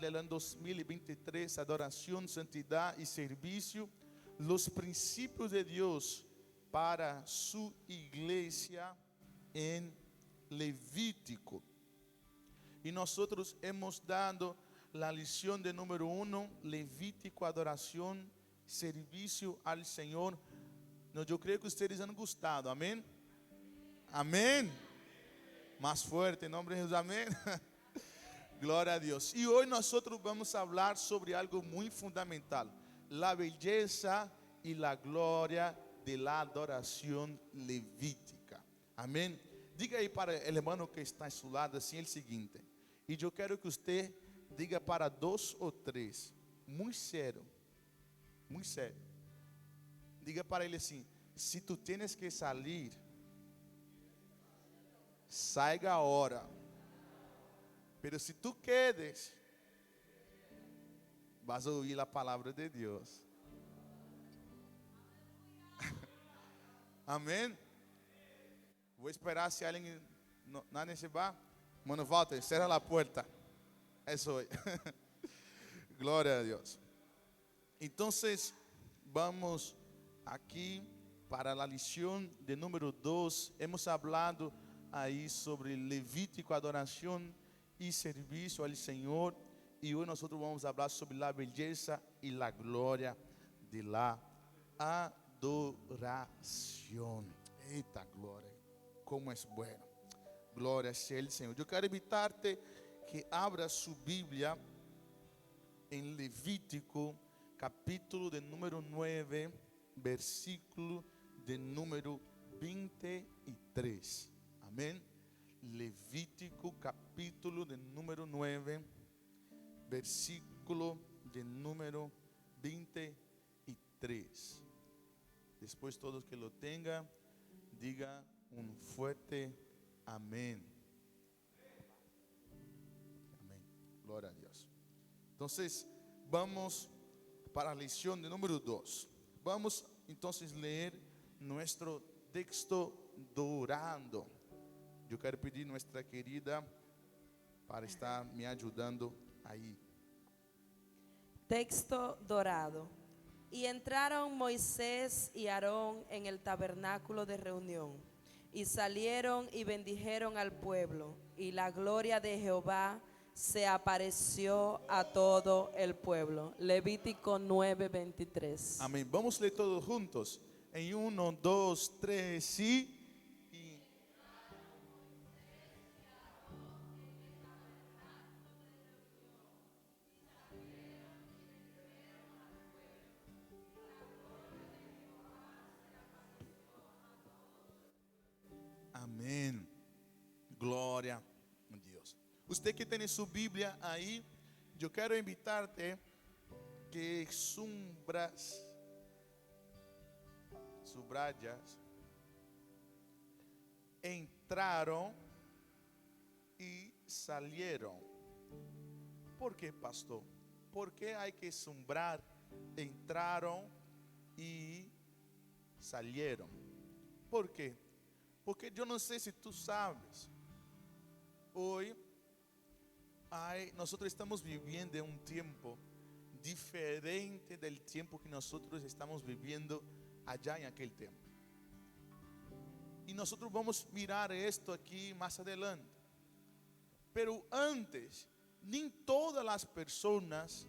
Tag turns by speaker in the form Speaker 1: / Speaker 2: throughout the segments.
Speaker 1: darle el año 2023 adoración, santidad y servicio, los principios de Dios para su iglesia en Levítico. Y nosotros hemos dado la lección de número 1, Levítico, adoración, servicio al Señor. No, yo creo que ustedes han gustado, amén. Amén. Más fuerte, en nombre de Jesús, amén. Gloria a Dios. Y hoy nosotros vamos a hablar sobre algo muy fundamental: la belleza y la gloria de la adoración levítica. Amén. Diga aí para el hermano que está a su lado assim el siguiente. E eu quero que você diga para 2 ou 3, muito sério, muito sério. Diga para ele assim: se tu tienes que salir, salga ahora. Pero si tú quedes, vas a oír la palabra de Dios. Amén. Voy a esperar si alguien nadie se va. Mano, Walter, cierra la puerta. Eso es. Gloria a Dios. Entonces, vamos aquí para la lección de número 2. Hemos hablado ahí sobre Levítico, adoración y servicio al Señor. Y hoy nosotros vamos a hablar sobre la belleza y la gloria de la adoración. Eita gloria, como es bueno. Gloria sea el Señor. Yo quiero invitarte que abra su Biblia en Levítico, capítulo de número 9, versículo de número 23. Amén. Levítico, capítulo de número 9, versículo de número 23. Después todos que lo tengan, diga un fuerte amén. Amén. Gloria a Dios. Entonces, vamos para la lección de número 2. Vamos entonces leer nuestro texto dorado. Yo quiero pedir a nuestra querida para estar me ayudando ahí.
Speaker 2: Texto dorado. Y entraron Moisés y Aarón en el tabernáculo de reunión, y salieron y bendijeron al pueblo, y la gloria de Jehová se apareció a todo el pueblo. Levítico 9:23.
Speaker 1: Amén. Vamos a leer todos juntos. En 1, 2, 3, sí. Amén. Gloria a Dios. Usted que tiene su Biblia ahí, yo quiero invitarte que subrayas entraron y salieron. ¿Por qué, pastor? ¿Por qué hay que sumbrar entraron y salieron? ¿Por qué? Porque yo no sé si tú sabes, hoy nosotros estamos viviendo en un tiempo diferente del tiempo que nosotros estamos viviendo allá en aquel tiempo. Y nosotros vamos a mirar esto aquí más adelante. Pero antes, ni todas las personas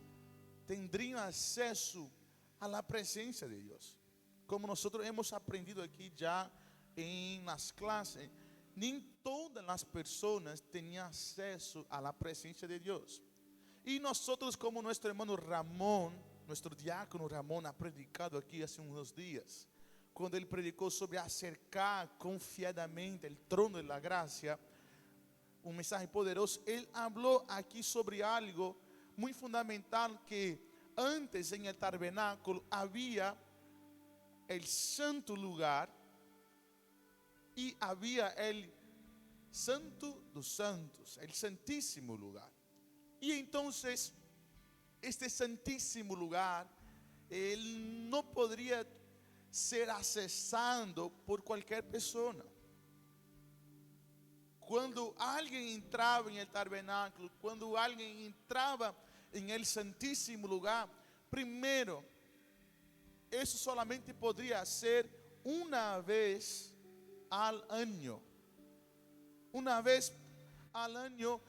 Speaker 1: tendrían acceso a la presencia de Dios. Como nosotros hemos aprendido aquí ya en las clases, ni todas las personas tenían acceso a la presencia de Dios. Y nosotros, como nuestro hermano Ramón, nuestro diácono Ramón ha predicado aquí hace unos días, cuando él predicó sobre acercar confiadamente el trono de la gracia, un mensaje poderoso, él habló aquí sobre algo muy fundamental, que antes en el tabernáculo había el santo lugar y había el santo dos santos, el santísimo lugar. Y entonces este santísimo lugar, él no podría ser accesado por cualquier persona. Cuando alguien entraba en el tabernáculo, cuando alguien entraba en el santísimo lugar, primero, eso solamente podría ser una vez al año. Una vez al año,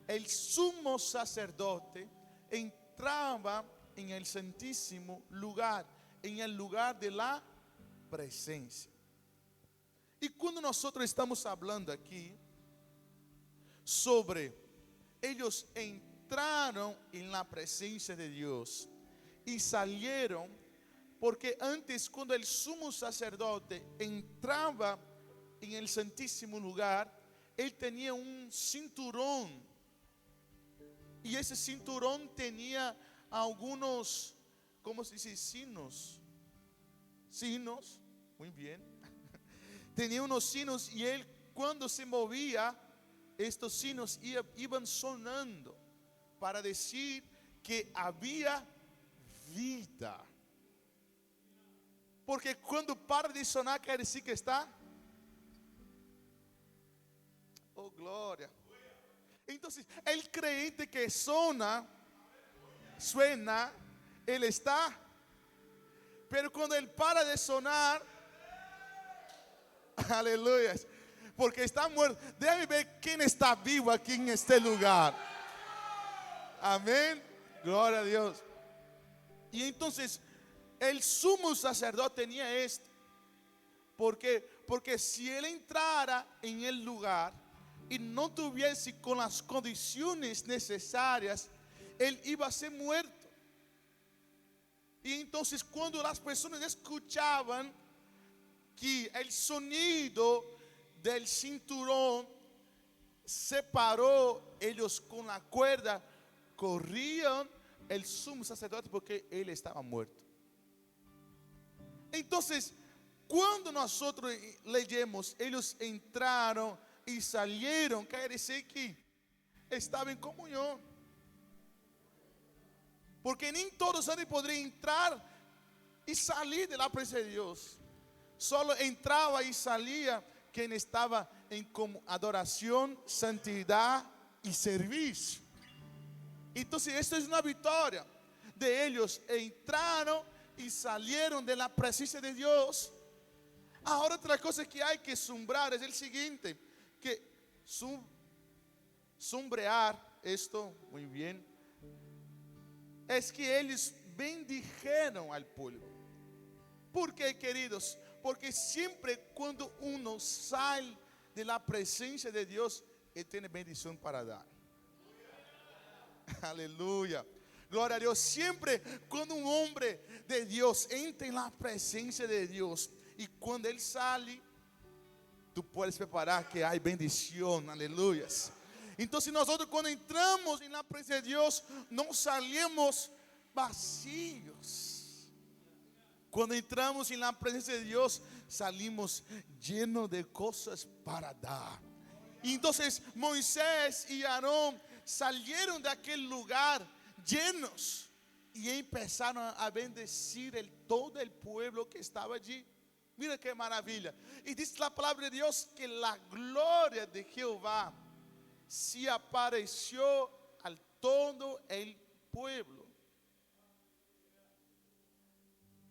Speaker 1: el sumo sacerdote entraba en el santísimo lugar, en el lugar de la presencia. Y cuando nosotros estamos hablando aquí sobre ellos entraron en la presencia de Dios y salieron, porque antes cuando el sumo sacerdote entraba en el santísimo lugar, él tenía un cinturón, y ese cinturón tenía algunos, ¿cómo se dice? Sinos, muy bien. Tenía unos sinos, y él cuando se movía, estos sinos iban sonando para decir que había vida. Porque cuando para de sonar, quer decir que está. Oh, glória. Entonces, el creyente que suena, él está. Pero cuando él para de sonar, aleluya, porque está muerto. Déjame ver quién está vivo aquí en este lugar. Amén. Gloria a Dios. Y entonces, el sumo sacerdote tenía esto. Porque si él entrara en el lugar y no tuviese con las condiciones necesarias, él iba a ser muerto. Y entonces cuando las personas escuchaban que el sonido del cinturón separó, ellos con la cuerda corrían el sumo sacerdote porque él estaba muerto. Entonces, cuando nosotros leemos, ellos entraron y salieron, quiere decir que estaban en comunión. Porque ni todos nadie podría entrar y salir de la presencia de Dios. Solo entraba y salía quien estaba en adoración, santidad y servicio. Entonces, esto es una victoria de ellos. Entraron y salieron de la presencia de Dios. Ahora, otra cosa que hay que sombrar es el siguiente: que sombrear esto, muy bien, es que ellos bendijeron al pueblo. ¿Por qué, queridos? Porque siempre cuando uno sale de la presencia de Dios, Él tiene bendición para dar. Aleluya. Gloria a Dios. Siempre cuando un hombre de Dios entra en la presencia de Dios, y cuando Él sale, tú puedes preparar que hay bendición. Aleluya. Entonces nosotros cuando entramos en la presencia de Dios, no salimos vacíos. Cuando entramos en la presencia de Dios, salimos llenos de cosas para dar. Y entonces Moisés y Aarón salieron de aquel lugar llenos y empezaron a bendecir todo el pueblo que estaba allí. Mira qué maravilla. Y dice la palabra de Dios que la gloria de Jehová se apareció al todo el pueblo.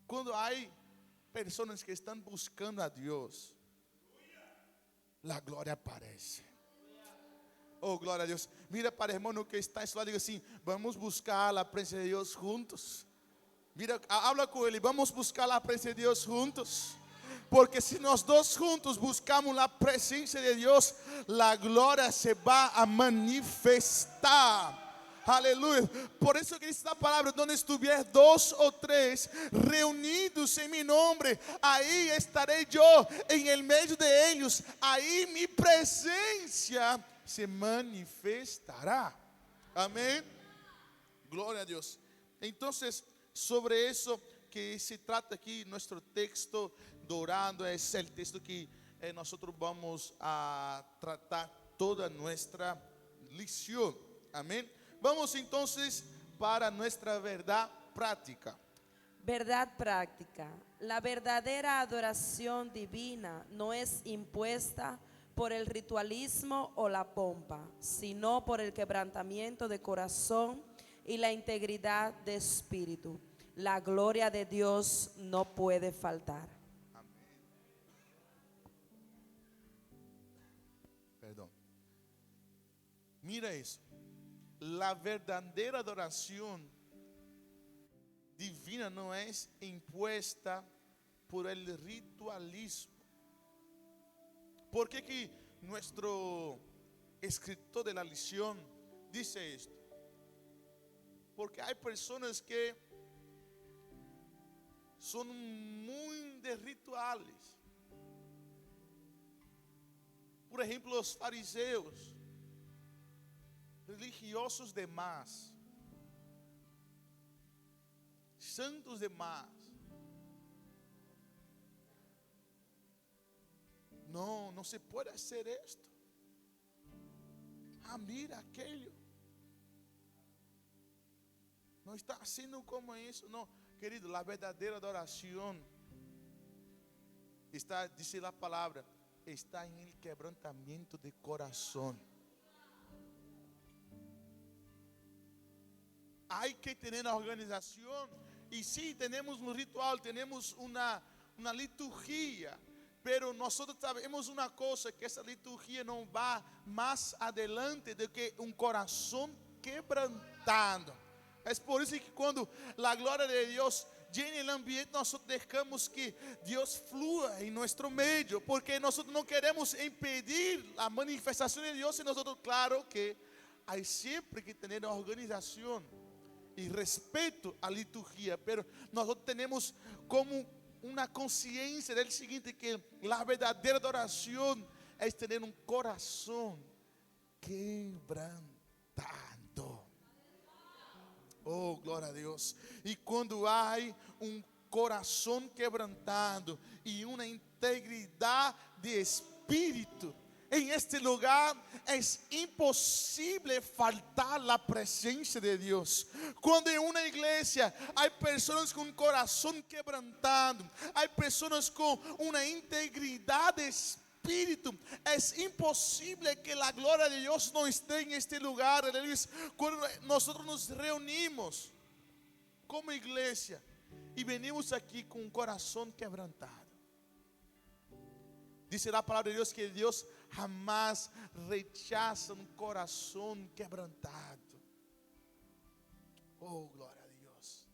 Speaker 1: Cuando hay personas que están buscando a Dios, la gloria aparece. Oh, gloria a Dios. Mira para el hermano que está a su lado, diga assim: vamos buscar la presencia de Dios juntos. Mira, habla con él y vamos buscar la presencia de Dios juntos. Porque si nós dos juntos buscamos la presencia de Dios, la gloria se va a manifestar. Aleluya. Por eso que dice la palabra: donde estuvier dos o tres reunidos en mi nombre, ahí estaré yo en el medio de ellos. Ahí mi presencia se manifestará. Amén. Gloria a Dios. Entonces, sobre eso que se trata aquí nuestro texto dorado, es el texto que nosotros vamos a tratar toda nuestra lección. Amén. Vamos entonces para nuestra verdad práctica.
Speaker 2: Verdad práctica. La verdadera adoración divina no es impuesta por el ritualismo o la pompa, sino por el quebrantamiento de corazón y la integridad de espíritu. La gloria de Dios no puede faltar.
Speaker 1: Perdón. Mira eso. La verdadera adoración divina no es impuesta por el ritualismo. ¿Por qué que nuestro escritor de la lección dice esto? Porque hay personas que son muy de rituales. Por ejemplo, los fariseos, religiosos demás, santos demás. No, no se puede hacer esto. Ah, mira aquello. No está haciendo como eso. No, querido, la verdadera adoración está, dice la palabra, está en el quebrantamiento de corazón. Hay que tener una organización. Y sí, tenemos un ritual, tenemos una liturgia. Pero nosotros sabemos una cosa, que esa liturgia no va más adelante do que un corazón quebrantado. Es por eso que cuando la gloria de Dios llena el ambiente, nosotros dejamos que Dios flua en nuestro medio, porque nosotros no queremos impedir la manifestación de Dios en nosotros. Claro que hay siempre que tener organización y respeto a la liturgia, pero nosotros tenemos como una conciencia del siguiente, que la verdadera adoración es tener un corazón quebrantado. Oh, glória a Deus. E quando há um coração quebrantado e uma integridade de espírito, em este lugar é impossível faltar a presença de Deus. Quando em uma igreja há pessoas com coração quebrantado, há pessoas com uma integridade de espírito, é impossível que a glória de Deus não esteja em este lugar. Quando nós nos reunimos como igreja e venimos aqui com um coração quebrantado, diz a palavra de Deus que Deus jamás rechaza um coração quebrantado. Oh, glória a Deus.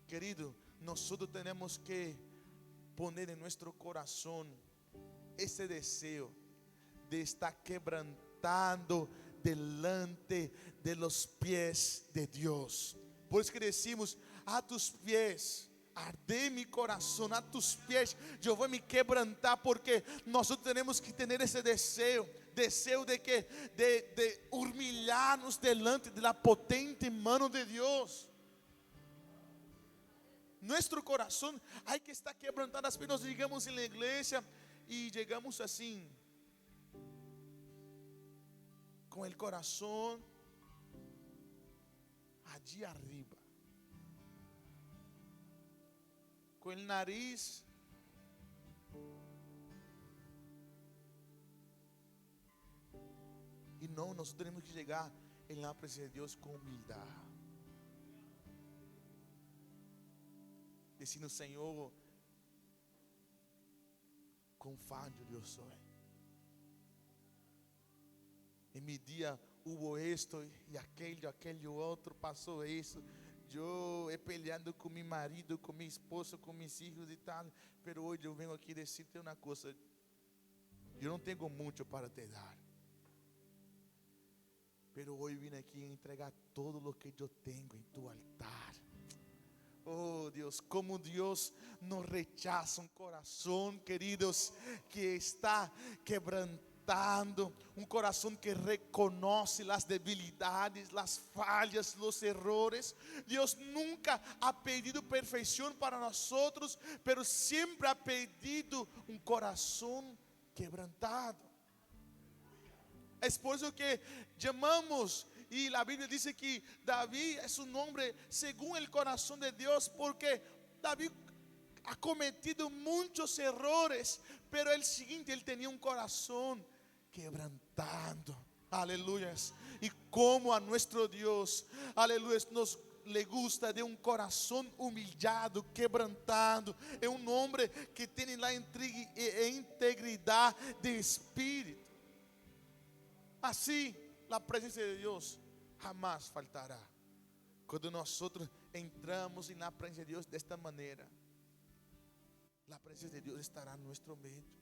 Speaker 1: Querido, nós temos que poner em nosso coração esse desejo de estar quebrantado delante de los pies de Deus. Por isso que decimos: a tus pies arde mi corazón, a tus pies yo voy a me quebrantar, porque nosotros tenemos que tener ese deseo de humillarnos delante de la potente mano de Dios. Nuestro corazón hay que estar quebrantado. As vezes nós llegamos en la iglesia y llegamos así, con el corazón allí arriba, com o nariz e não, nós temos que chegar em la presença de Deus com humildade, dizendo: Senhor, com falho eu sou. Em meu dia hubo esto e aquele outro passou isso. Eu he peleado com meu marido, com minha esposa, com meus filhos e tal. Pero hoje eu venho aqui dizer-te uma coisa: eu não tenho muito para te dar, pero hoje vim aqui entregar todo o que eu tenho em tu altar. Oh Deus, como Deus não rechaza um coração, queridos, que está quebrantado, um coração que reconhece as debilidades, as falhas, os errores. Deus nunca ha pedido perfeição para nós, pero sempre ha pedido um coração quebrantado. É por isso que chamamos, e a Bíblia diz que Davi é um homem segundo o coração de Deus, porque Davi ha cometido muitos errores, pero el seguinte, ele tinha um coração quebrantado. Aleluia. y cómo a nuestro Dios, aleluya, nos le gusta de un corazón humillado, quebrantado. Es un hombre que tiene la integridad de espíritu. Así la presencia de Dios jamás faltará. Cuando nosotros entramos en la presencia de Dios de esta manera, la presencia de Dios estará en nuestro medio.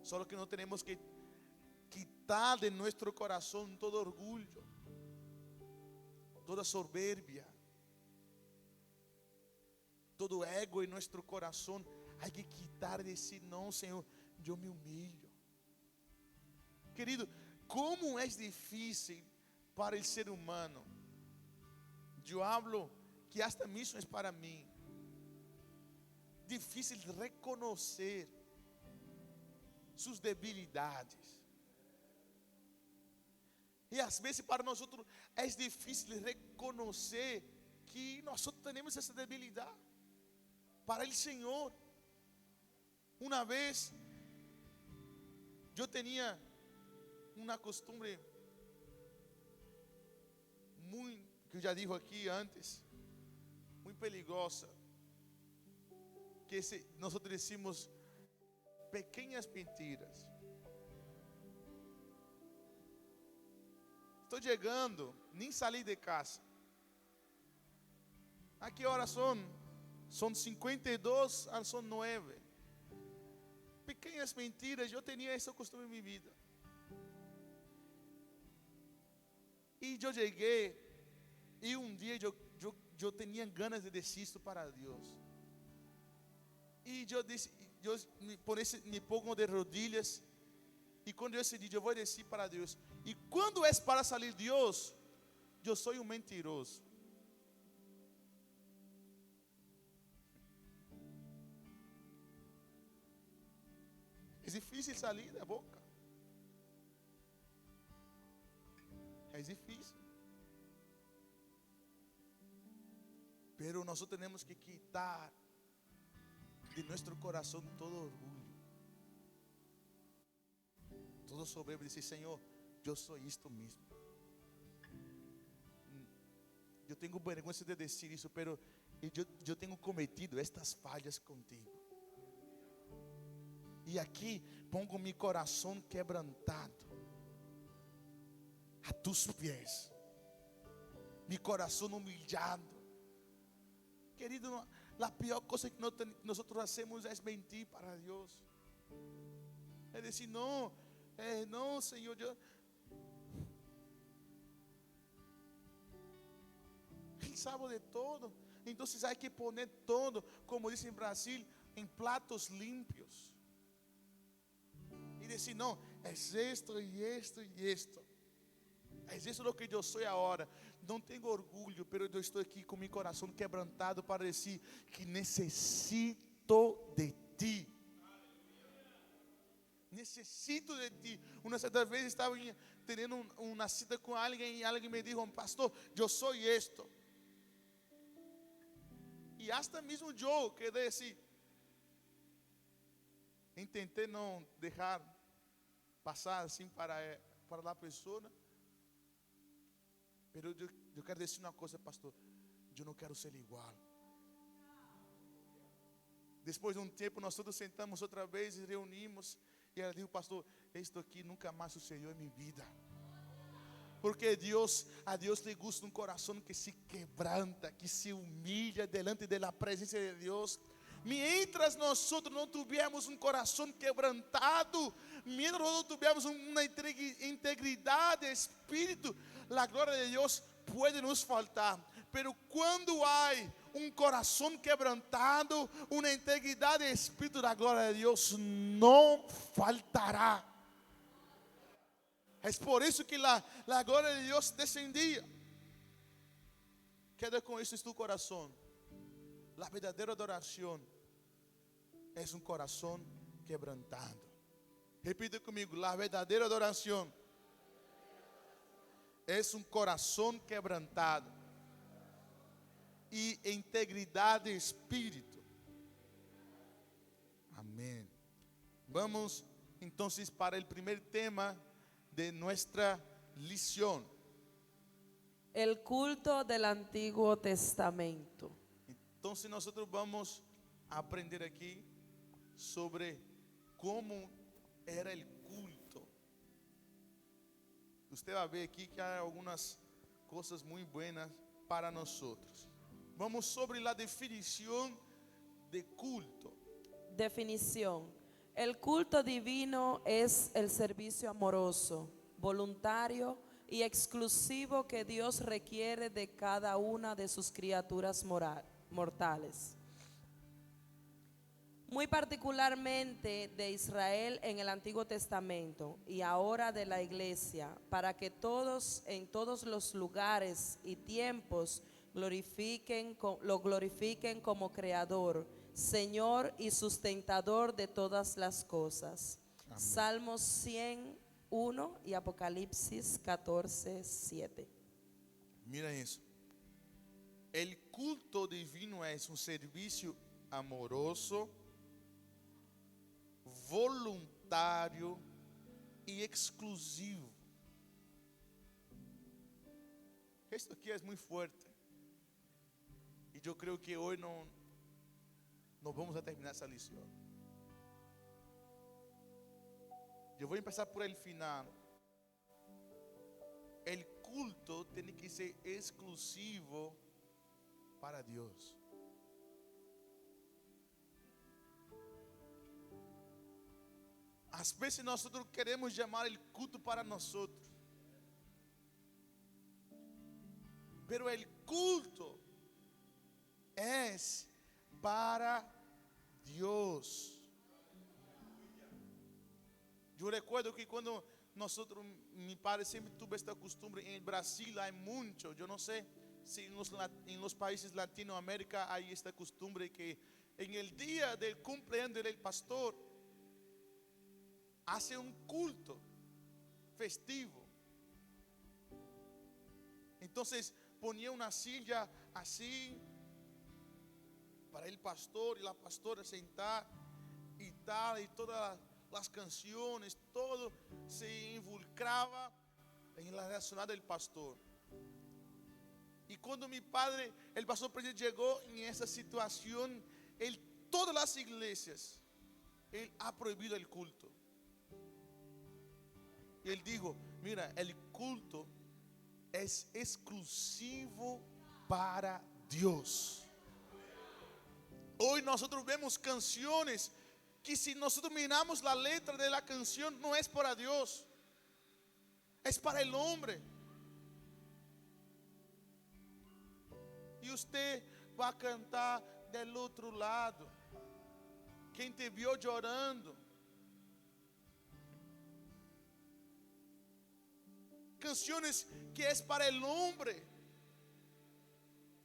Speaker 1: Solo que no tenemos que quitar de nuestro corazón todo orgullo, toda soberbia, todo ego en nuestro corazón. Hay que quitar de decir, no, Señor, yo me humillo. Querido, como es difícil para el ser humano. Yo hablo que hasta mismo es para mí difícil reconocer sus debilidades. E às vezes para nós é difícil reconhecer que nós temos essa debilidade. Para o Senhor, uma vez eu tinha uma costumbre muito, que eu já disse aqui antes, muito perigosa, que nós decimos pequenas mentiras. Estou chegando, nem saí de casa. ¿A que horas são? São 52, são 9. Pequenas mentiras, eu tinha esse costume em minha vida. E eu cheguei, e um dia eu tinha ganas de dizer isso para Deus. E eu disse, me pongo de rodilhas. E quando eu decidi, eu vou descer para Deus. E quando é para sair Deus, eu sou um mentiroso. É difícil sair da boca. É difícil. Pero nós temos que quitar de nosso coração todo orgulho, todo soberbo, e dizer, Senhor, eu sou isto mesmo. Eu tenho vergonha de dizer isso, pero eu tenho cometido estas falhas contigo. E aqui pongo meu coração quebrantado a tus pés, meu coração humilhado. Querido, a pior coisa que nós hacemos é mentir para Deus. É dizer, não, Senhor, Ele sabe de todo. Então há que poner todo, como diz em Brasil, em pratos limpios. E dizer, não, é isto e isto e isto. É isso o que eu sou agora. Não tenho orgulho, mas eu estou aqui com meu coração quebrantado para dizer que necessito de ti. Necessito de ti. Uma certa vez estava tendo uma cita com alguém e alguém me disse, pastor, eu sou isto. E hasta mesmo eu quedei assim. Tentei não deixar passar assim para a pessoa. Mas eu quero dizer uma coisa, pastor. Eu não quero ser igual. Depois de um tempo, nós todos sentamos outra vez e reunimos. E ela disse, pastor, isto aqui nunca mais sucedeu em minha vida. Porque a Deus lhe gusta um coração que se quebranta, que se humilha delante da presença de Deus. Mientras nós não tivermos um coração quebrantado, mientras não tivermos uma integridade de espírito, a glória de Deus pode nos faltar. Pero quando há um coração quebrantado, uma integridade de espírito, a glória de Deus não faltará. É por isso que a glória de Deus descendia. Queda com isso em tu coração. A verdadeira adoração é um coração quebrantado. Repita comigo, a verdadeira adoração é um coração quebrantado e integridade de espírito. Amém. Vamos então para o primeiro tema de nossa lición.
Speaker 2: El culto del Antiguo Testamento.
Speaker 1: Entonces nosotros vamos a aprender aquí sobre cómo era el culto. Usted va a ver aquí que hay algunas cosas muy buenas para nosotros. Vamos sobre la definición de culto.
Speaker 2: Definición. El culto divino es el servicio amoroso, voluntario y exclusivo que Dios requiere de cada una de sus criaturas mortales. Muy particularmente de Israel en el Antiguo Testamento y ahora de la Iglesia, para que todos en todos los lugares y tiempos lo glorifiquen como Creador, Señor y sustentador de todas las cosas.
Speaker 1: Amén.
Speaker 2: Salmos 101 y Apocalipsis 14:7.
Speaker 1: Mira eso. El culto divino es un servicio amoroso, voluntario y exclusivo. Esto aquí es muy fuerte. Y yo creo que hoy no vamos a terminar esa lición. Yo voy a empezar por el final. El culto tiene que ser exclusivo para Dios. Às vezes nosotros queremos llamar el culto para nosotros, pero el culto es para Dios. Yo recuerdo que cuando nosotros, mi padre siempre tuvo esta costumbre. En Brasil hay mucho, yo no sé si en los países de Latinoamérica hay esta costumbre que en el día del cumpleaños del pastor hace un culto festivo. Entonces ponía una silla así para el pastor y la pastora sentar y tal, y todas las canciones, todo se involucraba en la relación del pastor. Y cuando mi padre, el pastor presidente, llegó en esa situación, todas las iglesias, él ha prohibido el culto. Y él dijo: mira, el culto es exclusivo para Dios. Hoy nosotros vemos canciones que, si nosotros miramos la letra de la canción, no es para Dios, es para el hombre. Y usted va a cantar del otro lado. Quien te vio llorando. Canciones que es para el hombre.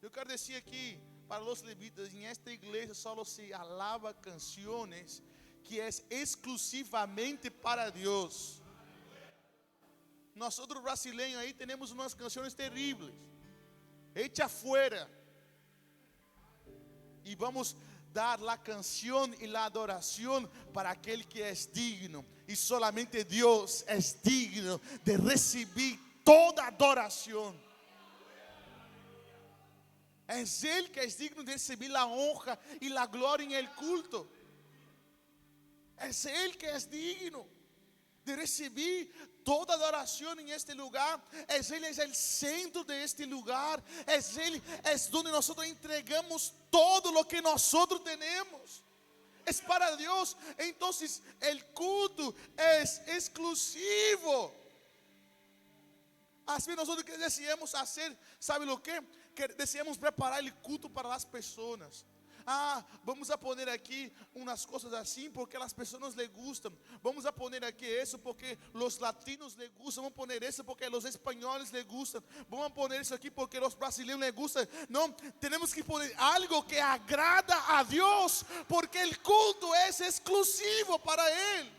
Speaker 1: Yo quiero decir aquí para los levitas: en esta iglesia solo se alaba canciones que es exclusivamente para Dios. Nosotros brasileños ahí tenemos unas canciones terribles. Echa afuera. Y vamos a dar la canción y la adoración para aquel que es digno. Y solamente Dios es digno de recibir toda adoración. Es Él que es digno de recibir la honra y la gloria en el culto. Es Él que es digno de recibir toda adoración en este lugar. Él es el centro de este lugar. Él es donde nosotros entregamos todo lo que nosotros tenemos. Es para Dios. Entonces el culto es exclusivo. Así nosotros que deseamos hacer, ¿sabe lo que? Que deseamos preparar el culto para las personas. Vamos a poner aquí unas cosas así porque a las personas les gustan. Vamos a poner aquí eso porque los latinos les gustan. Vamos a poner eso porque a los españoles les gustan. Vamos a poner eso aquí porque a los brasileños les gustan. No, tenemos que poner algo que agrada a Dios, porque el culto es exclusivo para Él.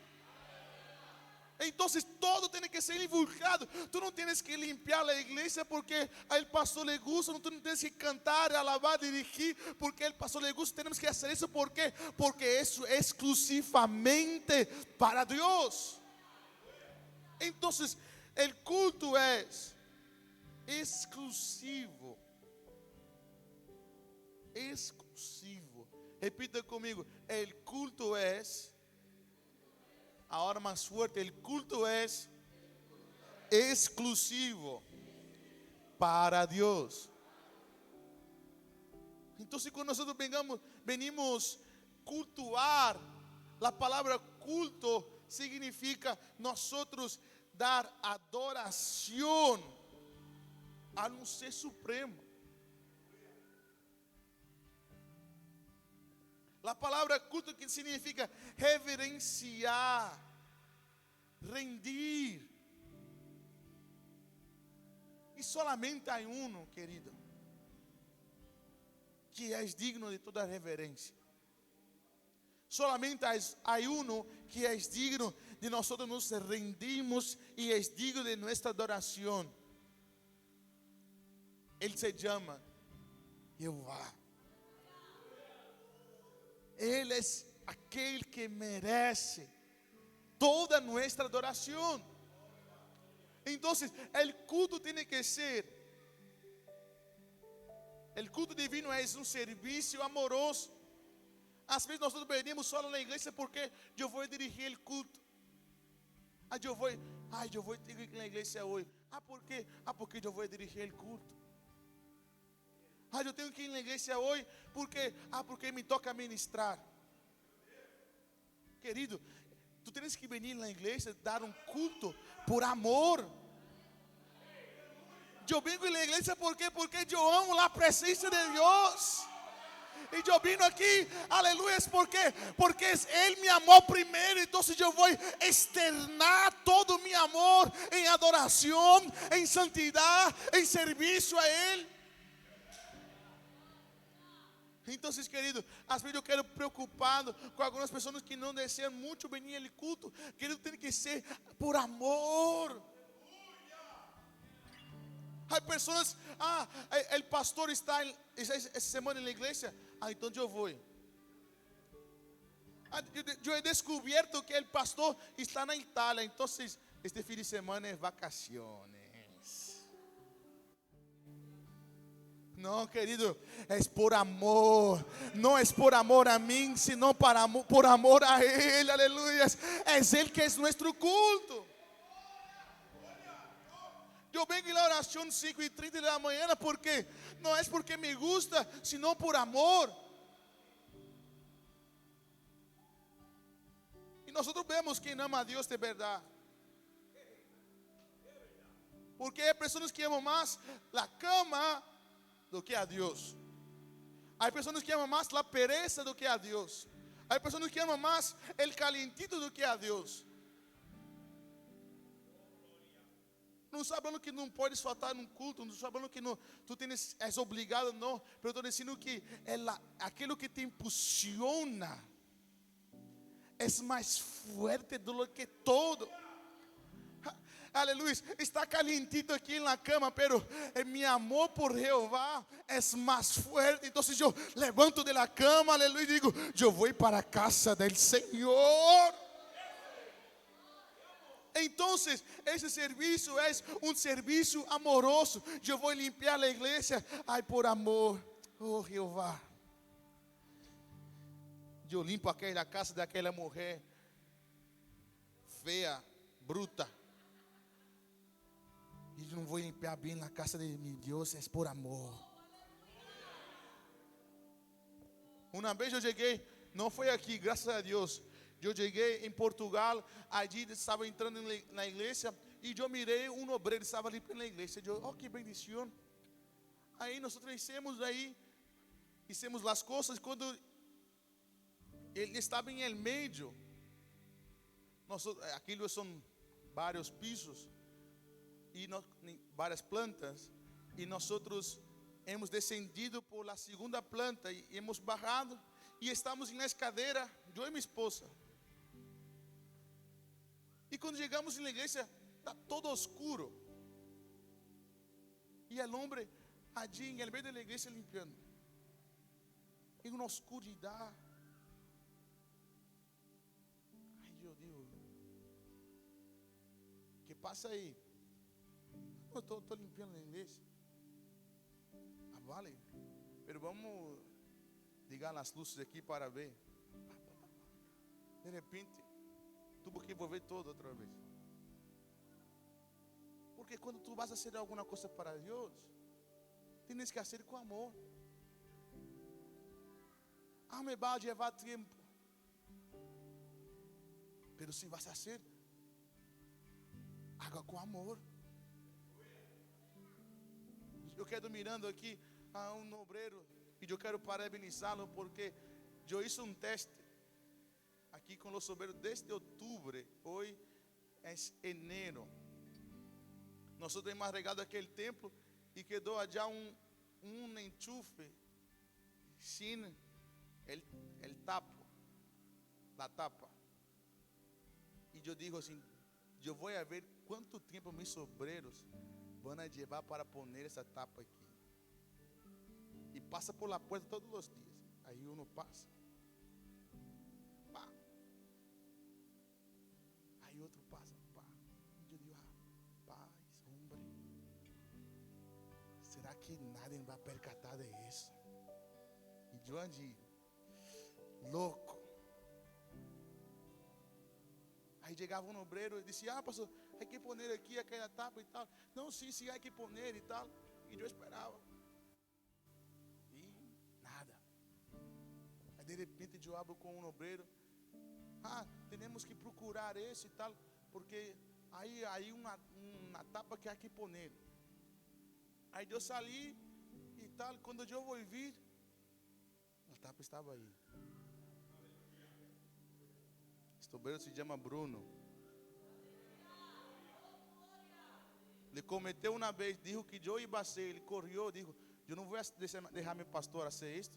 Speaker 1: Entonces todo tiene que ser divulgado. Tú no tienes que limpiar la iglesia porque al pastor le gusta. Tú no tienes que cantar, alabar, dirigir porque al pastor le gusta. Tenemos que hacer eso porque eso es exclusivamente para Dios. Entonces El culto es exclusivo. Exclusivo. Repita conmigo. El culto es. Ahora más fuerte. El culto es exclusivo para Dios. Entonces cuando nosotros venimos cultuar, la palabra culto significa nosotros dar adoración a un ser supremo. La palabra culto que significa reverenciar, rendir. Y solamente hay uno, querido, que es digno de toda reverencia. Solamente hay uno que es digno de nosotros nos rendimos y es digno de nuestra adoración. Él se llama Jehová. Él es aquel que merece toda nuestra adoración. Entonces, el culto tiene que ser, el culto divino es un servicio amoroso. Às vezes nós venimos só na igreja porque eu vou dirigir el culto. Eu vou ir na igreja hoje. ¿Por quê? Porque eu vou dirigir el culto. Eu tenho que ir na igreja hoje porque me toca ministrar. Querido, tu tens que venir na igreja dar um culto por amor. Eu venho na igreja porque eu amo a presença de Deus. E eu vim aqui, aleluia, porque Ele me amou primeiro. Então eu vou externar todo o meu amor em adoração, em santidade, em serviço a Ele. Então, querido, às vezes eu quero preocupado com algumas pessoas que não desejam muito venir ao culto. Querido, tem que ser por amor. Há pessoas, o pastor está essa semana na igreja, então eu vou. Eu he descoberto que o pastor está na Itália, então este fim de semana é vacaciones. Não, querido, é por amor. Não é por amor a mim, senão por amor a Ele, aleluia. É Ele que é nosso culto. Eu venho na oração 5:30 da manhã porque não é porque me gusta, senão por amor. E nós vemos quem ama a Deus de verdade. Porque há pessoas que amam mais a cama do que a Deus. Há pessoas que amam mais a pereza do que a Deus. Há pessoas que amam mais o calientito do que a Deus. Não estou falando que não podes faltar num culto, não estou falando que não, tu és obrigado, não. Mas estou dizendo que aquilo que te impulsiona é mais forte do que todo. Aleluia, está calientito aqui na cama, pero mi amor por Jehová é mais forte. Então eu levanto de la cama, aleluia, e digo, eu vou para a casa del Senhor. Então, esse serviço é um serviço amoroso. Eu vou limpar a igreja, por amor, oh Jeová. Eu limpo aquela casa daquela mulher feia, bruta. E eu não vou limpar bem na casa de meu Deus, é por amor. Uma vez eu cheguei, não foi aqui, graças a Deus. Eu cheguei em Portugal, allí estava entrando na igreja e eu mirei um obreiro, estava ali na igreja. Eu, que bendição. Aí nós hicimos as coisas. Quando ele estava em el meio, aquilo são vários pisos e várias plantas, e nós hemos descendido por la segunda planta e hemos bajado e estamos na escadeira, eu e minha esposa. E quando chegamos na igreja, está todo oscuro. E o homem, allí em el meio da igreja, limpiando. Em uma oscuridade. Ai, eu digo, que passa aí? No, estou limpiando la iglesia. Ah, vale. Pero vamos ligar las luces aqui para ver. De repente, tuve que envolver todo outra vez. Porque quando tu vas a hacer alguma coisa para Deus, tienes que hacer com amor. Ah, me va a llevar tiempo. Pero si vas a hacer, haga com amor. Eu quero mirando aqui a um obreiro e eu quero parabenizá-lo porque eu hice um teste aqui com os obreiros desde outubro. Hoje é enero. Nós hemos arreglado aquele templo e quedou já um enchufe sin el tapo, la tapa. E eu digo assim, eu vou a ver quanto tempo meus obreiros vão a levar para poner essa tapa aqui. E passa por la puerta todos os dias. Aí uno passa. Pá. Aí outro passa. Pá. E eu digo, rapaz, homem, será que nadie vai percatar de isso? E eu andi louco. Aí chegava um obreiro e disse, pastor, hay que poner aqui aquela tapa e tal. Não, sim, hay que poner e tal. E eu esperava. E nada. Aí de repente eu abro com um obreiro. Temos que procurar esse e tal. Porque aí uma tapa que há que poner. Aí eu saí e tal. Quando eu vou vir, a tapa estava aí. Este obreiro se chama Bruno. Ele cometeu uma vez, dijo que eu iba a ser, ele correu, dijo, eu não vou deixar meu pastor fazer isto.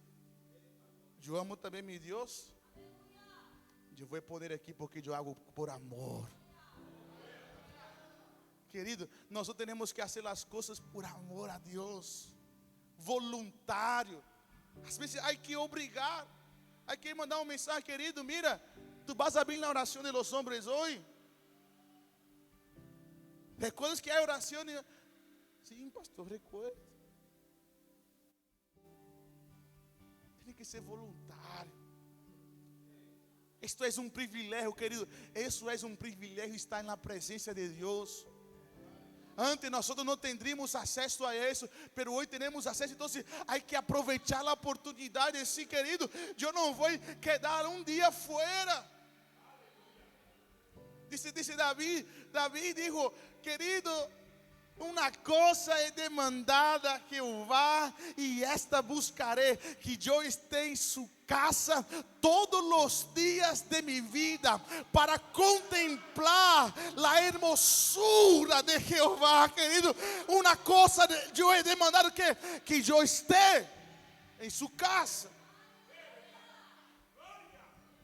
Speaker 1: Eu amo também meu Deus. Eu vou poner aqui porque eu hago por amor. Querido, nós temos que fazer as coisas por amor a Deus. Voluntário. Às vezes há que obrigar. Há que mandar mensagem, querido, mira, tu vas a abrir na oração de los hombres hoje. ¿Recuerdas que hay oración? Sí, pastor, recuerdo. Tiene que ser voluntário. Esto es un privilegio, querido. Eso es un privilegio estar en la presencia de Dios. Antes nosotros no tendríamos acceso a eso, pero hoy tenemos acceso. Entonces hay que aprovechar la oportunidad de decir, querido, yo no voy a quedar un día fuera. Dice David dijo, querido, uma coisa é demandada a Jeová e esta buscaré, que eu esteja em sua casa todos os dias de mi vida para contemplar a hermosura de Jeová, querido. Uma coisa eu he demandado que eu esteja em sua casa.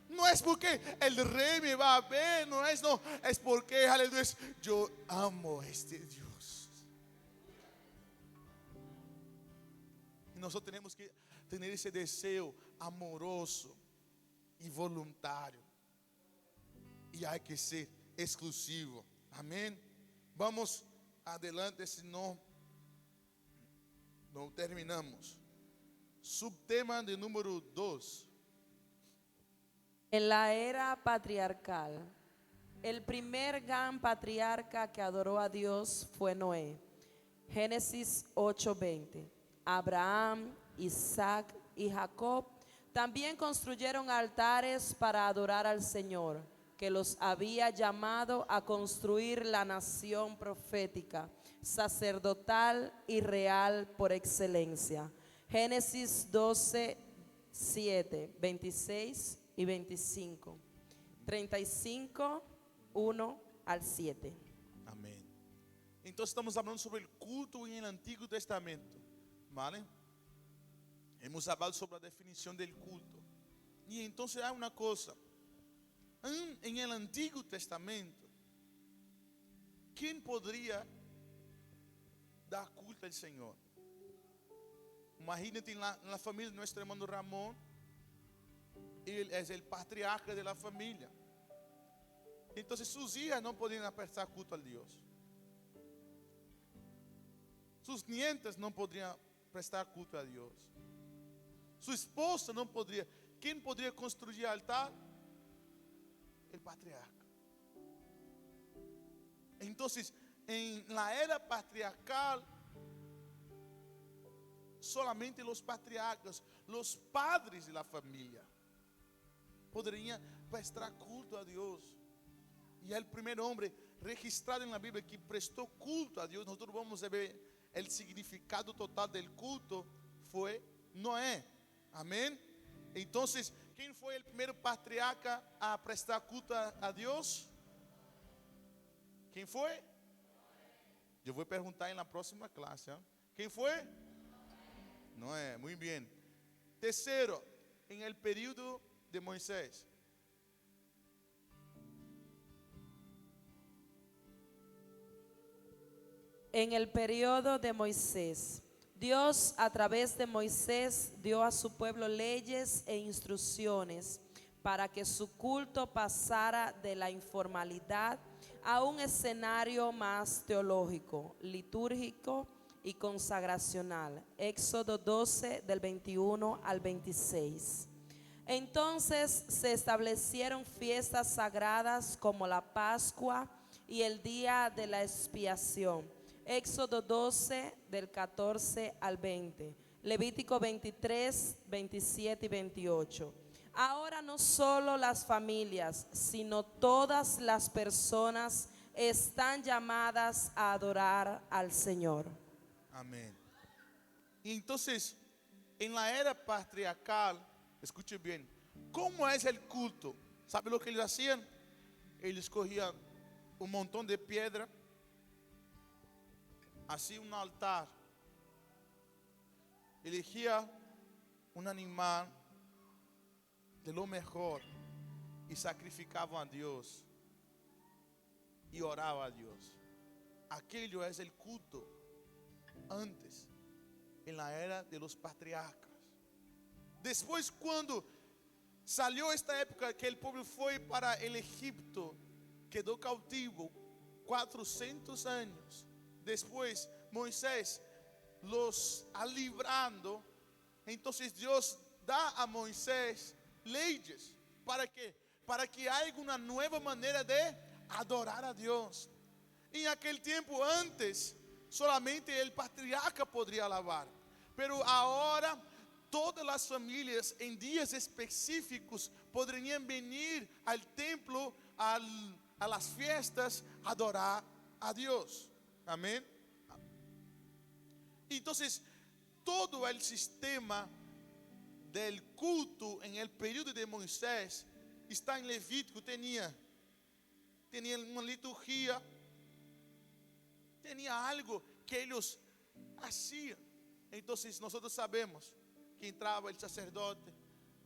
Speaker 1: Não é porque o rei me vai ver, não, é porque, aleluia, eu amo este Deus. E nós temos que ter esse desejo amoroso e voluntário. E há que ser exclusivo. Amém? Vamos adelante, senão não terminamos. Subtema de número 2.
Speaker 2: En la era patriarcal, el primer gran patriarca que adoró a Dios fue Noé. Génesis 8:20. Abraham, Isaac y Jacob también construyeron altares para adorar al Señor, que los había llamado a construir la nación profética, sacerdotal y real por excelencia. Génesis 12:7, 26 y 25, 35, 1 al 7.
Speaker 1: Amém. Então estamos falando sobre o culto em el Antigo Testamento, ¿vale? Hemos hablado sobre a definição del culto. E então há uma coisa. Em el Antigo Testamento, quem poderia dar culto ao Senhor? Imagínate na família de nosso irmão Ramón. Ele é o patriarca da família. Então, suas hijas não podiam prestar culto a Deus. Sus nietas não poderiam prestar culto a Deus. Sua esposa não poderia. Quem poderia construir altar? El patriarca. Entonces, en la era patriarcal, solamente los patriarcas, los padres de la familia, podrían prestar culto a Dios. Y el primer hombre registrado en la Biblia que prestó culto a Dios, nosotros vamos a ver el significado total del culto, fue Noé. Amén. Entonces, ¿quién fue el primer patriarca a prestar culto a Dios? ¿Quién fue? Yo voy a preguntar en la próxima clase. ¿Quién fue? Noé. Muy bien. Tercero, en el periodo de Moisés.
Speaker 2: En el periodo de Moisés, Dios a través de Moisés dio a su pueblo leyes e instrucciones para que su culto pasara de la informalidad a un escenario más teológico, litúrgico y consagracional. Éxodo 12 del 21 al 26. Entonces se establecieron fiestas sagradas como la Pascua y el día de la expiación. Éxodo 12 del 14 al 20. Levítico 23, 27 y 28. Ahora no solo las familias, sino todas las personas están llamadas a adorar al Señor.
Speaker 1: Amén. Y entonces, en la era patriarcal, escuche bien, ¿cómo es el culto? ¿Sabe lo que ellos hacían? Ellos cogían un montón de piedra, hacían un altar, elegía un animal de lo mejor y sacrificaban a Dios y oraba a Dios. Aquello es el culto antes, en la era de los patriarcas. Después, cuando salió esta época que el pueblo fue para el Egipto, quedó cautivo 400 años. Después Moisés los ha librando. Entonces Dios da a Moisés leyes para que haya una nueva manera de adorar a Dios. En aquel tiempo antes solamente el patriarca podría alabar, pero ahora todas las familias en días específicos podrían venir al templo, a las fiestas, a adorar a Dios. Amén. Entonces, todo el sistema del culto en el periodo de Moisés está en Levítico. Tenía una liturgia, tenía algo que ellos hacían. Entonces nosotros sabemos que entraba el sacerdote,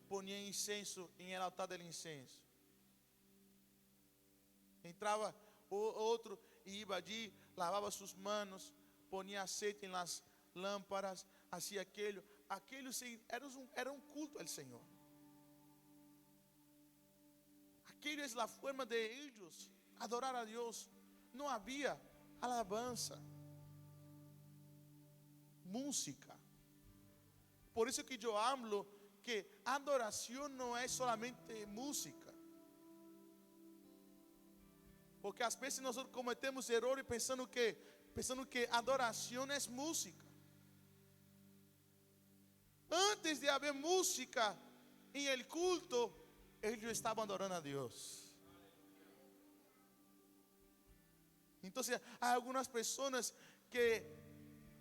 Speaker 1: ponía incenso en el altar del incenso. Entraba otro y iba allí, lavaba sus manos, ponía aceite en las lámparas, hacía aquello. Aquello era un culto al Señor. Aquello es la forma de ellos adorar a Dios. No había alabanza, música. Por eso que yo hablo que adoración no es solamente música. Porque às vezes nosotros cometemos errores pensando que adoración es música. Antes de haber música en el culto, ellos estaban adorando a Dios. Entonces hay algunas personas que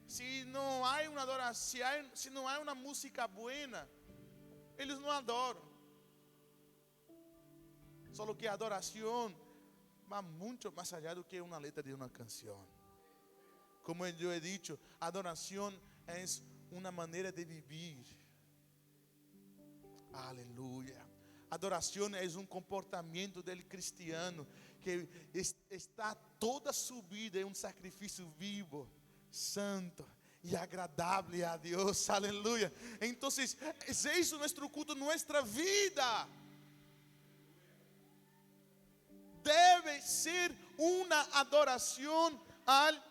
Speaker 1: si no hay una adoración, si no hay una música buena, ellos no adoran. Solo que adoración va mucho más allá de que una letra de una canción. Como yo he dicho, adoración es una manera de vivir. Aleluya. Adoración es un comportamiento del cristiano que está toda su vida en un sacrificio vivo, santo y agradable a Dios. Aleluya. Entonces, es eso nuestro culto, nuestra vida. Debe ser una adoración al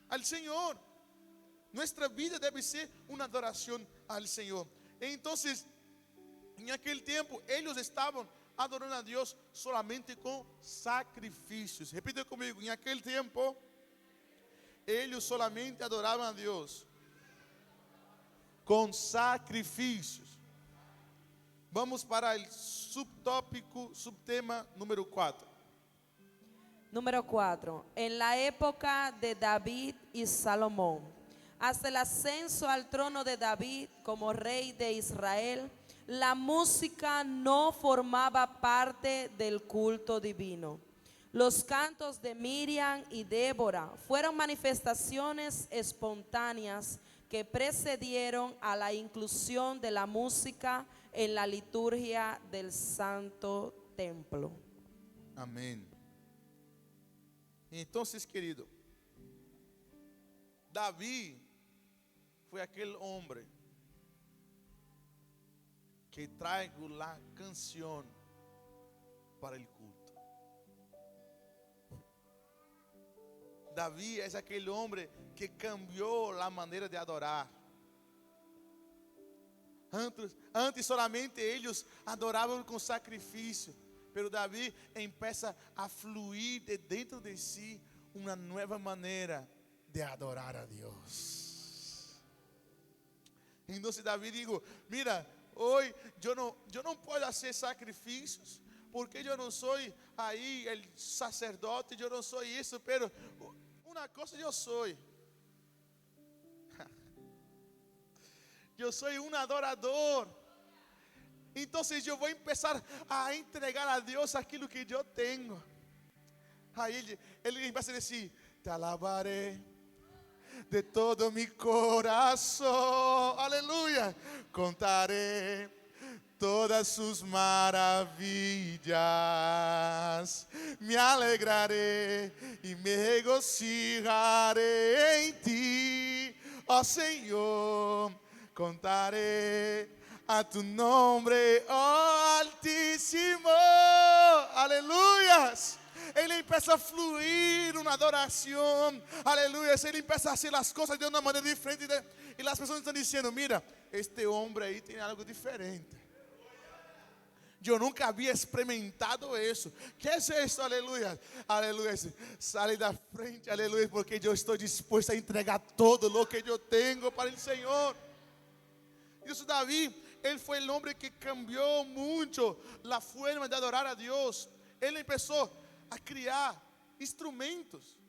Speaker 1: al Señor. Nuestra vida debe ser una adoración al Señor. Entonces, en aquel tiempo, ellos estaban adorando a Dios solamente con sacrificios. Repite conmigo, en aquel tiempo, ellos solamente adoraban a Dios con sacrificios. Vamos para el subtópico, subtema número 4.
Speaker 2: Número 4. En la época de David y Salomón, hasta el ascenso al trono de David como rey de Israel, la música no formaba parte del culto divino. Los cantos de Miriam y Débora fueron manifestaciones espontáneas que precedieron a la inclusión de la música en la liturgia del Santo Templo.
Speaker 1: Amén. Entonces, querido, David fue aquel hombre que trajo la canción para el culto. David es aquel hombre que cambió la manera de adorar. Antes solamente ellos adoraban con sacrificio, pero David empieza a fluir de dentro de sí una nueva manera de adorar a Dios. Entonces David dijo, mira, hoy yo no puedo hacer sacrificios, porque yo no soy ahí el sacerdote, yo no soy eso, pero una cosa yo soy. Yo soy un adorador. Entonces yo voy a empezar a entregar a Dios aquilo que yo tengo. Ahí él empieza a decir, te alabaré de todo mi corazón. Aleluya. Contaré todas sus maravillas. Me alegraré y me regocijaré en ti, oh Señor. Contaré a tu nombre, oh Altísimo. Aleluyas. Él empieza a fluir una adoración. Aleluya. Él empieza a hacer las cosas de una manera diferente. Y las personas están diciendo, mira, este hombre ahí tiene algo diferente. Yo nunca había experimentado eso. ¿Qué es eso? Aleluya. Aleluya. Sale da frente, aleluya, porque yo estoy dispuesto a entregar todo lo que yo tengo para el Señor. Isso Davi, ele foi o homem que cambiou muito a forma de adorar a Deus. Ele começou a criar instrumentos,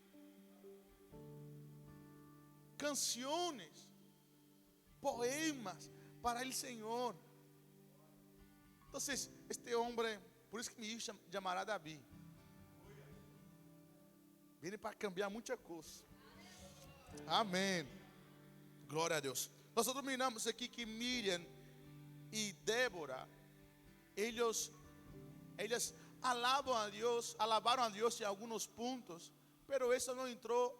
Speaker 1: canções, poemas para o Senhor. Então, este homem, por isso que me chamará Davi, vem para cambiar muita coisa. Amém. Glória a Deus. Nós terminamos aqui que Miriam e Débora, elas alabaram a Deus em alguns pontos, pero isso não entrou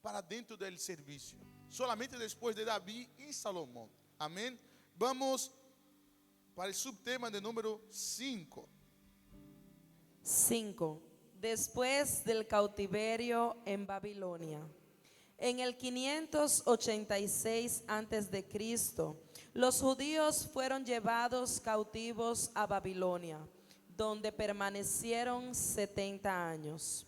Speaker 1: para dentro do serviço, solamente depois de Davi e Salomão. Amém? Vamos para o subtema de número 5.
Speaker 2: 5. Después del cautiverio en Babilonia. En el 586 a.C., los judíos fueron llevados cautivos a Babilonia, donde permanecieron 70 años.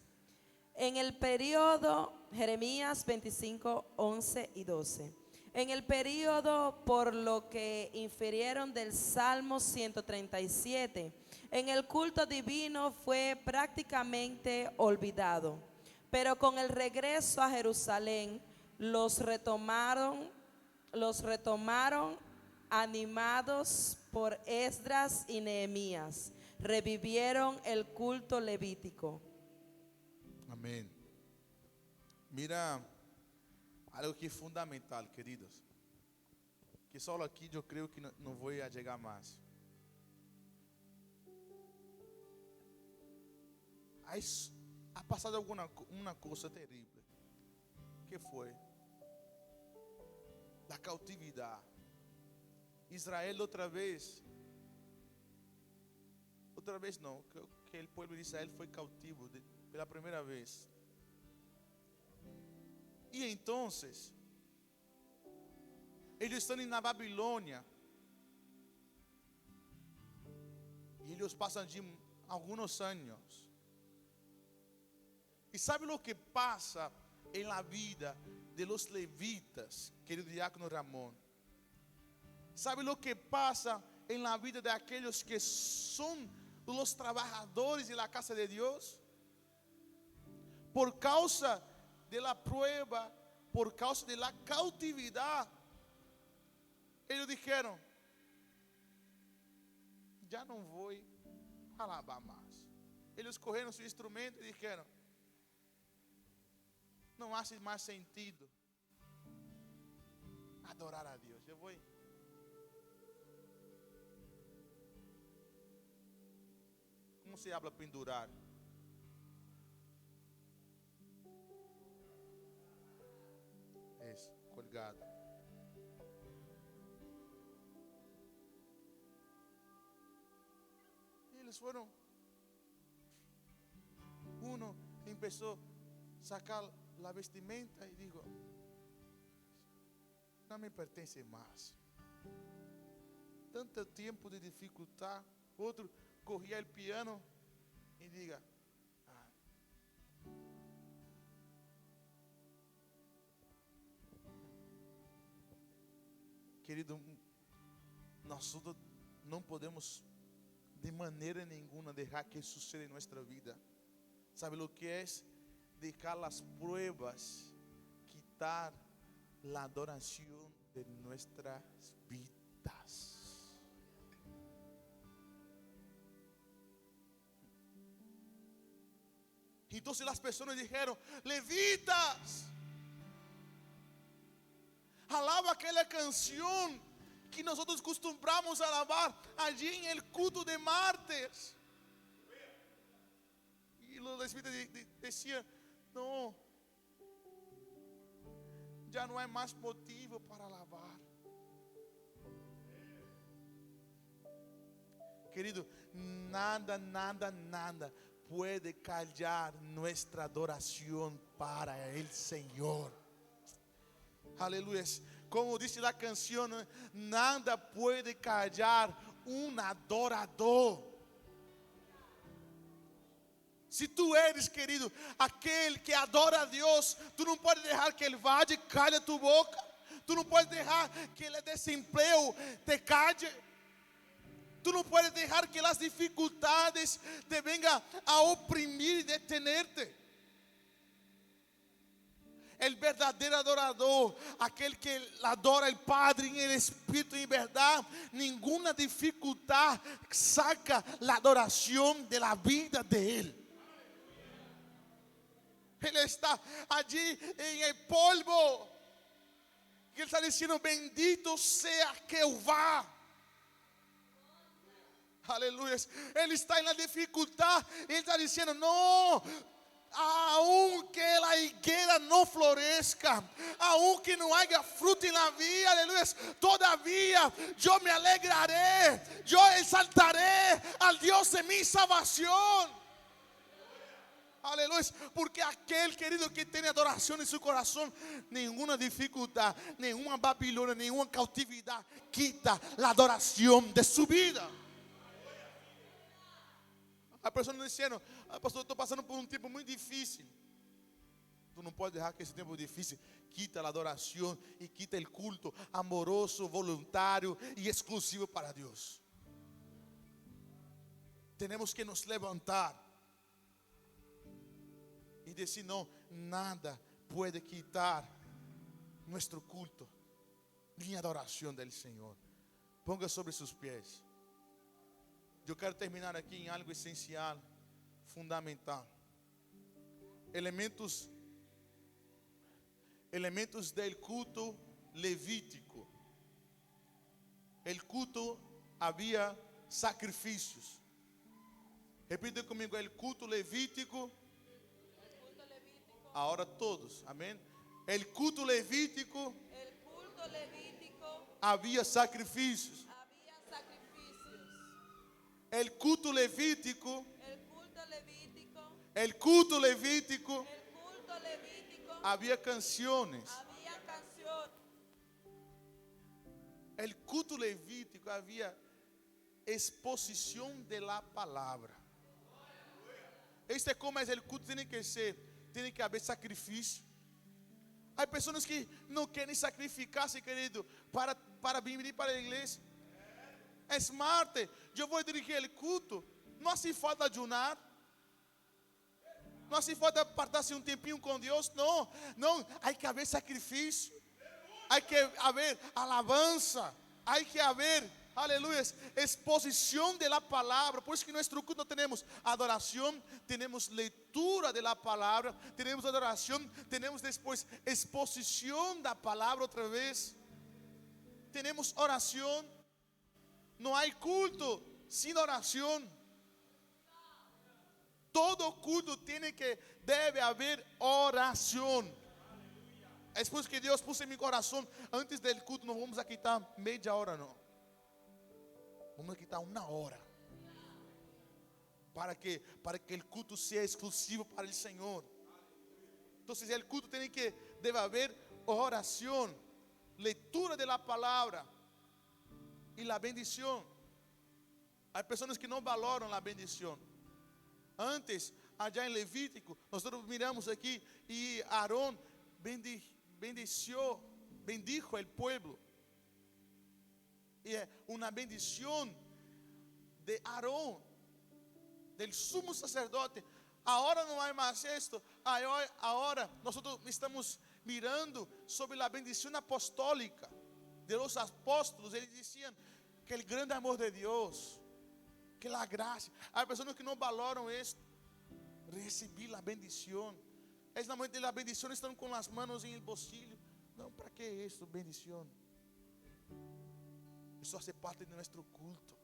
Speaker 2: En el periodo, Jeremías 25, 11 y 12. En el periodo por lo que infirieron del Salmo 137, en el culto divino fue prácticamente olvidado. Pero con el regreso a Jerusalén, los retomaron animados por Esdras y Nehemías. Revivieron el culto levítico.
Speaker 1: Amém. Mira, algo que é fundamental, queridos, que só aqui eu creio que não vou chegar mais. Ha pasado uma coisa terrível, que foi da cautividade. Israel outra vez não, que o povo de Israel foi cautivo pela primeira vez. E então, eles estão na Babilônia. E eles passam de alguns anos. E sabe o que passa em la vida de los levitas, querido diácono Ramón? ¿Sabe lo que pasa en la vida de aquellos que son los trabajadores de la casa de Dios? Por causa de la prueba, por causa de la cautividad, ellos dijeron: ya no voy a alabar más. Ellos cogieron su instrumento y dijeron: no hace más sentido adorar a Dios. Yo voy. ¿Cómo se habla pendurar? Es colgado. Y eles fueron. Uno empezó a sacar la vestimenta y dijo: no me pertenece más. Tanto tiempo de dificultad. Otro corría el piano y diga: querido, nosotros no podemos de manera ninguna dejar que suceda en nuestra vida. ¿Sabe lo que es? Dejar las pruebas quitar la adoración de nuestras vidas. Entonces las personas dijeron: levitas, alaba aquella canción que nosotros acostumbramos a alabar allí en el culto de martes. Y los levitas decían: no, ya no hay más motivo para alabar. Querido, nada puede callar nuestra adoración para el Señor. Aleluya. Como dice la canción, nada puede callar un adorador. Se tu eres, querido, aquele que adora a Deus, tu não pode deixar que Ele vá e calhe a tua boca. Tu não pode deixar que Ele desemprego te calle. Tu não pode deixar que as dificuldades te vengan a oprimir e detenerte. El verdadeiro adorador, aquele que adora al Padre en el Espíritu y en verdad, ninguna dificultad saca la adoración de la vida de Él. Él está allí en el polvo. Y Él está diciendo: bendito sea Jehová. Aleluya. Él está en la dificultad. Él está diciendo: no, aunque la higuera no florezca, aunque no haya fruto en la vida, aleluya, todavía yo me alegraré, yo exaltaré al Dios de mi salvación. Aleluya, porque aquel, querido, que tiene adoración en su corazón, ninguna dificultad, ninguna Babilonia, ninguna cautividad quita la adoración de su vida. A pessoa dizendo: pastor, estou passando por um tempo muito difícil. Tu não pode deixar que esse tempo difícil quita a adoração e quita o culto amoroso, voluntário e exclusivo para Deus. Temos que nos levantar e dizer: não, nada pode quitar nosso culto, nem a adoração do Senhor. Ponga sobre seus pés. Eu quero terminar aqui em algo essencial, fundamental. Elementos del culto levítico. El culto havia sacrifícios. Repita comigo: el culto levítico. Ahora todos, amém. El culto levítico. Havia sacrifícios. El culto levítico había canciones.
Speaker 2: había canción.
Speaker 1: El culto levítico había exposición de la palabra. Este é como é o culto, tem que ser, tem que haver sacrifício. Há pessoas que não querem sacrificar-se, querido, para vir para a igreja. É smart, eu vou dirigir o culto, não hace falta ayunar, não hace falta apartar-se um tempinho com Deus, não, há que haver sacrifício, há que haver alabanza, há que haver, aleluia, exposição de la palavra. Por isso que nosso culto temos adoração, temos leitura de la palavra, temos adoração, temos depois exposição da palavra outra vez, temos oração. Não há culto sem oração. Todo culto deve haver oração. É por isso que Deus pôs em meu coração, antes do culto, não vamos aqui estar meia hora, não. Vamos aqui estar 1 hora. Para que o culto seja exclusivo para o Senhor. Então, o culto deve haver oração, leitura da palavra e a bendição. Há pessoas que não valoram a bendição. Antes, allá em Levítico, nós miramos aqui e Aarón bendijo el pueblo. Y una bendición de Aarón, del sumo sacerdote. Ahora no hay más esto. Ahora nosotros estamos mirando sobre la bendición apostólica de los apóstolos. Eles decían que el grande amor de Dios, que la gracia. Hay personas que no valoran esto. Recibir la bendición. Es la momento de la bendición, están con las manos en el bolsillo. No, ¿para qué esto? Bendición. Eso hace parte de nuestro culto.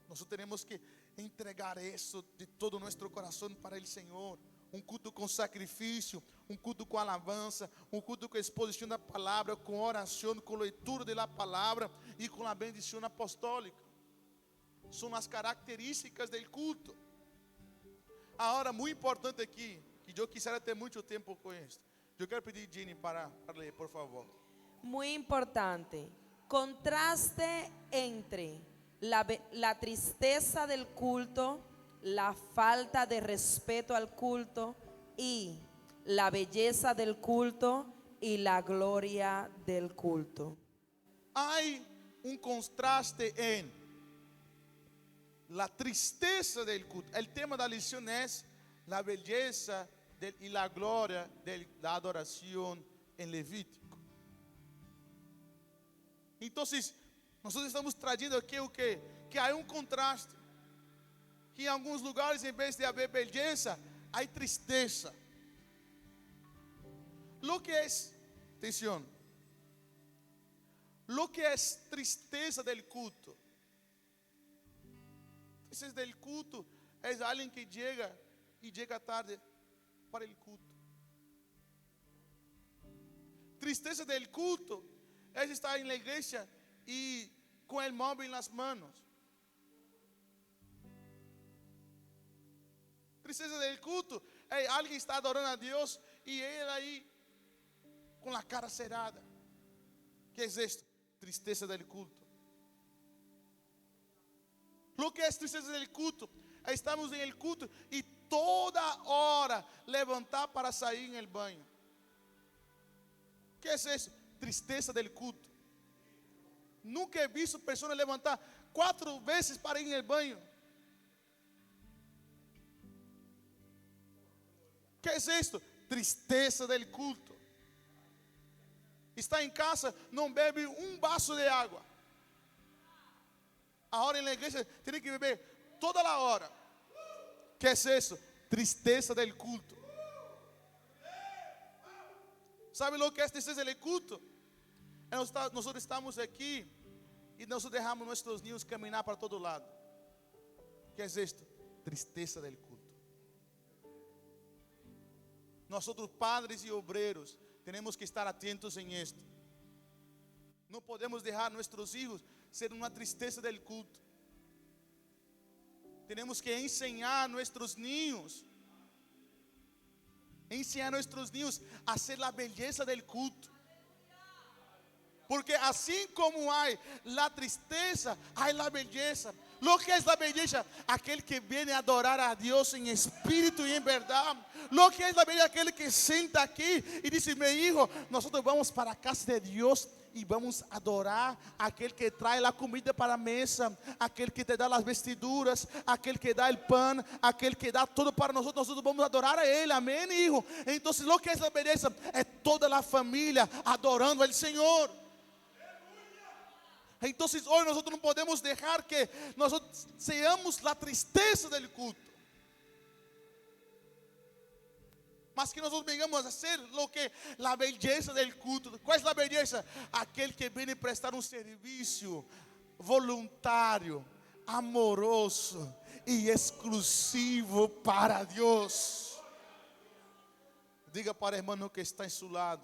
Speaker 1: Nosotros tenemos que entregar eso de todo nuestro corazón para el Señor. Um culto com sacrifício, um culto com alabança, um culto com exposição da palavra, com oração, com leitura da palavra e com a bendição apostólica. São as características do culto. Agora, muito importante aqui, que eu quisiera ter muito tempo com isso. Eu quero pedir a Jenny para ler, por favor.
Speaker 2: Muy importante, contraste entre la tristeza del culto, la falta de respeto al culto y la belleza del culto y la gloria del culto.
Speaker 1: Hay un contraste en la tristeza del culto. El tema de la lección es la belleza y la gloria de la adoración en Levítico. Entonces, nosotros estamos trayendo aqui o que? Que há um contraste. Que em alguns lugares, em vez de haver beleza, há tristeza. Lo que es, atención, lo que es tristeza del culto. Tristeza del culto es alguien que llega y llega tarde para el culto. Tristeza del culto es estar en la iglesia y con el móvil en las manos. Tristeza del culto es alguien que está adorando a Dios y él ahí con la cara cerrada. ¿Qué es esto? Tristeza del culto. Lo que es tristeza del culto, estamos en el culto y toda hora levantar para salir en el baño. ¿Qué es eso? Tristeza del culto. Nunca he visto personas levantar 4 veces para ir en el baño. ¿Qué es esto? Tristeza del culto. Está em casa, não bebe um vaso de água. Agora na igreja tem que beber toda a hora. ¿Qué es eso? Tristeza del culto. ¿Sabe lo que es tristeza del culto? Nosotros estamos aqui e nós deixamos nossos niños caminhar para todo lado. ¿Qué es esto? Tristeza del culto. Nosotros padres e obreros temos que estar atentos em esto. Não podemos deixar nossos hijos ser uma tristeza del culto. Temos que ensinar a nossos niños Enseñar a nuestros niños a hacer la belleza del culto. Porque así como hay la tristeza, hay la belleza. Lo que es la belleza, aquel que viene a adorar a Dios en espíritu y en verdad. Lo que es la belleza, aquel que senta aquí y dice: mi hijo, nosotros vamos para la casa de Dios y vamos a adorar a aquel que trae la comida para la mesa, aquel que te da las vestiduras, aquel que da el pan, aquel que da todo para nosotros. Nosotros vamos a adorar a Él, amén, hijo. Entonces lo que es la belleza es toda la familia adorando al Señor. Entonces hoy nosotros no podemos dejar que nosotros seamos la tristeza del culto, mas que nosotros vengamos a hacer lo que la belleza del culto. ¿Cuál es la belleza? Aquel que viene a prestar un servicio voluntario, amoroso y exclusivo para Dios. Diga para el hermano que está en su lado,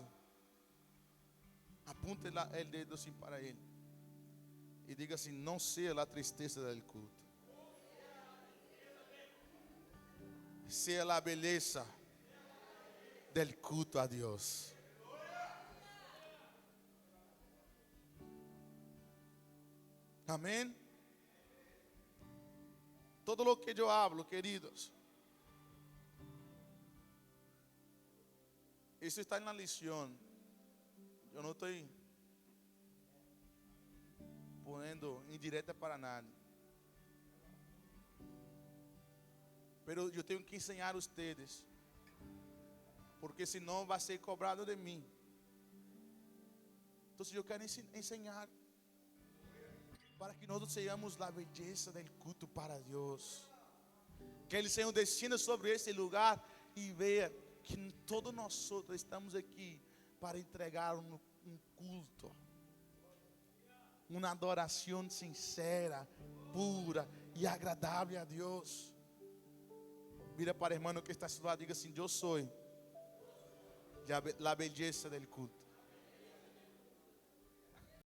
Speaker 1: apunte el dedo así para él y diga así: no sea la tristeza del culto, sea la belleza del culto a Dios. Amén. Todo lo que yo hablo, queridos, eso está en la lección. Yo no estoy poniendo indirecta para nadie, pero yo tengo que enseñar a ustedes, porque senão vai ser cobrado de mim. Então eu quero ensinar para que nós sejamos a beleza do culto para Deus. Que Ele Senhor descenda sobre esse lugar e veja que todos nós estamos aqui para entregar um culto, uma adoração sincera, pura e agradável a Deus. Mira para o irmão que está a seu lado, diga assim: eu sou la belleza del culto.